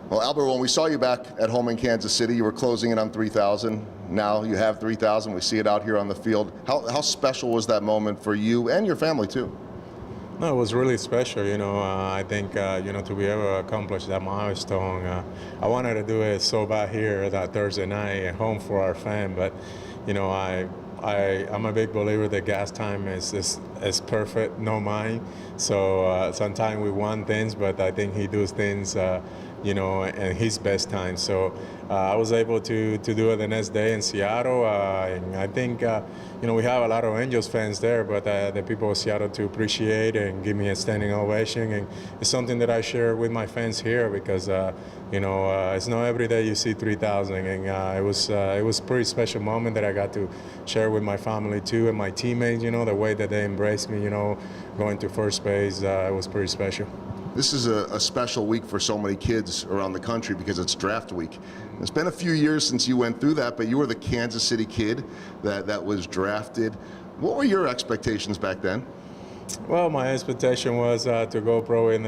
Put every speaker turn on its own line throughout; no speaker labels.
Well, Albert, when we saw you back at home in Kansas City, you were closing in on 3,000. Now you have 3,000. We see it out here on the field. How special was that moment for you and your family, too?
No, it was really special. I think, to be able to accomplish that milestone, I wanted to do it so bad here that Thursday night at home for our fan. But, I'm a big believer that gas time is perfect, no mine. So sometimes we want things, but I think he does things, in his best time. So I was able to do it the next day in Seattle. And I think, we have a lot of Angels fans there, but the people of Seattle to appreciate and give me a standing ovation. And it's something that I share with my fans here because, it's not every day you see 3,000. And it was a pretty special moment that I got to share with my family too and my teammates, the way that they embraced me, going to first base, it was pretty special.
This is a special week for so many kids around the country because it's draft week. It's been a few years since you went through that, but you were the Kansas City kid that was drafted. What were your expectations back then?
Well, my expectation was to go pro in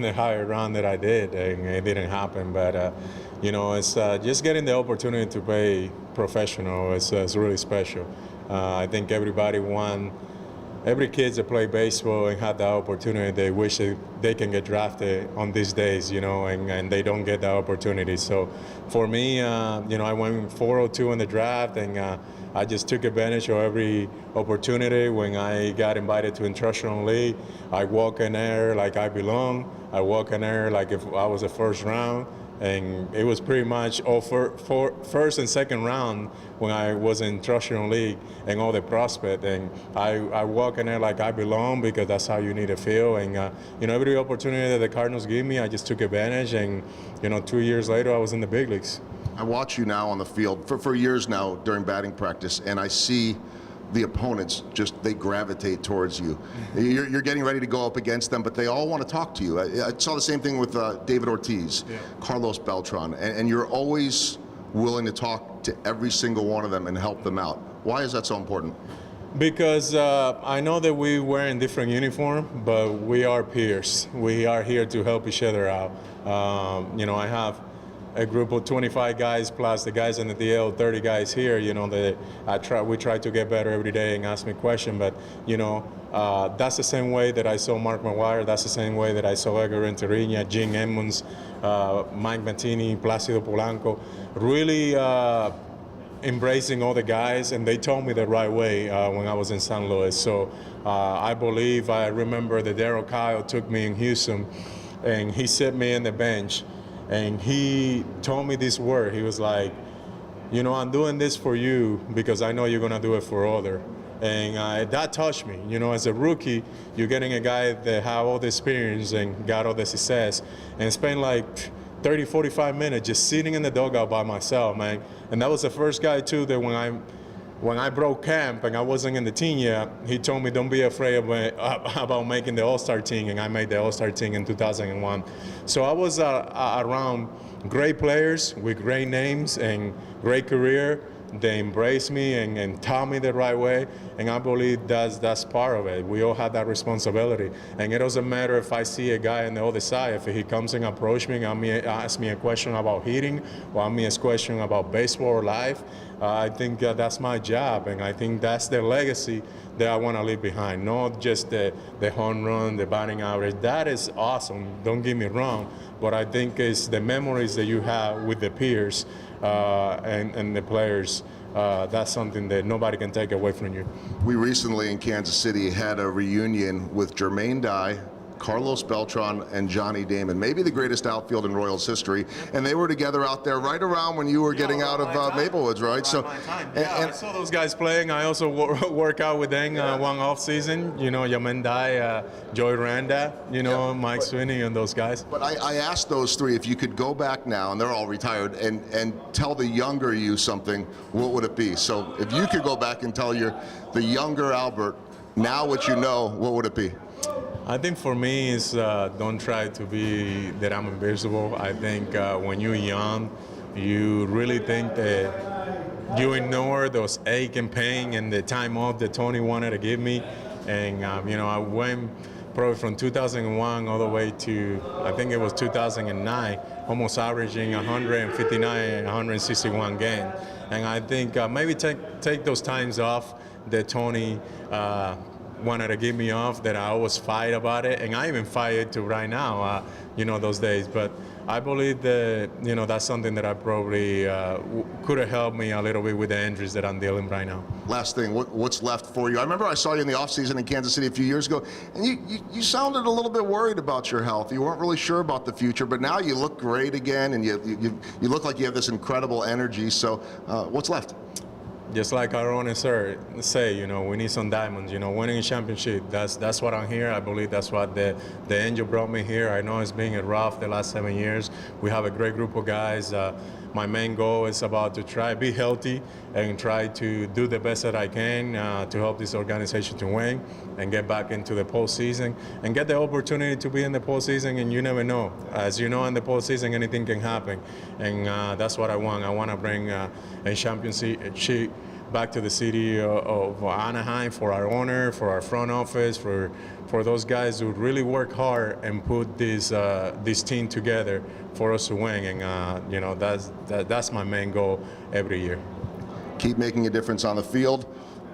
the higher round that I did, and it didn't happen. But it's just getting the opportunity to play professional. It's really special. I think every kid that play baseball and had that opportunity, they wish they can get drafted on these days, and they don't get that opportunity. So for me, I went 402 in the draft, and I just took advantage of every opportunity. When I got invited to International League, I walk in there like I belong. I walk in there like if I was a first round. And it was pretty much all for first and second round when I was in International League and all the prospect. And I walk in there like I belong because that's how you need to feel. And, every opportunity that the Cardinals gave me, I just took advantage. And, 2 years later, I was in the big leagues.
I watch you now on the field for years now during batting practice, and I see the opponents they gravitate towards you. You're getting ready to go up against them, but they all want to talk to you. I saw the same thing with David Ortiz, Carlos Beltran, and you're always willing to talk to every single one of them and help them out. Why is that so important?
Because I know that we wear in different uniform, but we are peers. We are here to help each other out. I have a group of 25 guys plus the guys in the DL, 30 guys here. We try to get better every day and ask me questions. But that's the same way that I saw Mark McGwire. That's the same way that I saw Edgar Renteria, Gene Edmonds, Mike Matheny, Placido Polanco. Really embracing all the guys, and they told me the right way when I was in St. Louis. So I remember that Darryl Kyle took me in Houston, and he set me in the bench. And he told me this word. He was like, I'm doing this for you because I know you're going to do it for others. And that touched me. As a rookie, you're getting a guy that have all the experience and got all the success and spent like 30, 45 minutes just sitting in the dugout by myself, man. And that was the first guy, too, that when I broke camp and I wasn't in the team yet, he told me don't be afraid about making the All-Star team, and I made the All-Star team in 2001. So I was around great players with great names and great career. They embraced me and taught me the right way, and I believe that's part of it. We all have that responsibility, and it doesn't matter if I see a guy on the other side. If he comes and approach me and ask me a question about hitting or ask me a question about baseball or life, I think that's my job, and I think that's the legacy that I want to leave behind. Not just the home run, the batting average. That is awesome, don't get me wrong, but I think it's the memories that you have with the peers and the players. That's something that nobody can take away from you.
We recently in Kansas City had a reunion with Jermaine Dye, Carlos Beltran, and Johnny Damon, maybe the greatest outfield in Royals history, and they were together out there right around when you were getting out of Maplewoods, right?
I saw those guys playing. I also work out with them one off season. Jermaine Dye, Joey Randa, Mike Sweeney, and those guys.
But I asked those three if you could go back now, and they're all retired, and tell the younger you something, what would it be? So if you could go back and tell the younger Albert now what you know, what would it be?
I think for me is don't try to be that I'm invincible. I think when you're young, you really think that you ignore those ache and pain and the time off that Tony wanted to give me. And, I went probably from 2001 all the way to, I think it was 2009, almost averaging 159, 161 games. And I think maybe take those times off that Tony wanted to give me off, that I always fight about it, and I even fight it to right now, those days. But I believe that, that's something that I probably could have helped me a little bit with the injuries that I'm dealing right now.
Last thing, what's left for you? I remember I saw you in the offseason in Kansas City a few years ago, and you sounded a little bit worried about your health. You weren't really sure about the future, but now you look great again, and you look like you have this incredible energy. So what's left?
Just like our owners say, we need some diamonds. Winning a championship. That's what I'm here. I believe that's what the angel brought me here. I know it's been rough the last 7 years. We have a great group of guys. My main goal is about to try be healthy and try to do the best that I can to help this organization to win and get back into the postseason and get the opportunity to be in the postseason. And you never know. As you know, in the postseason, anything can happen. And that's what I want. I want to bring a championship back to the city of Anaheim for our owner, for our front office, for those guys who really work hard and put this team together for us to win. And that's my main goal every year.
Keep making a difference on the field,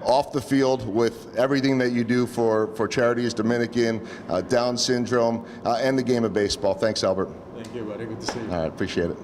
off the field, with everything that you do for charities, Dominican, Down syndrome, and the game of baseball. Thanks, Albert.
Thank you, buddy. Good to see you.
All right, appreciate it.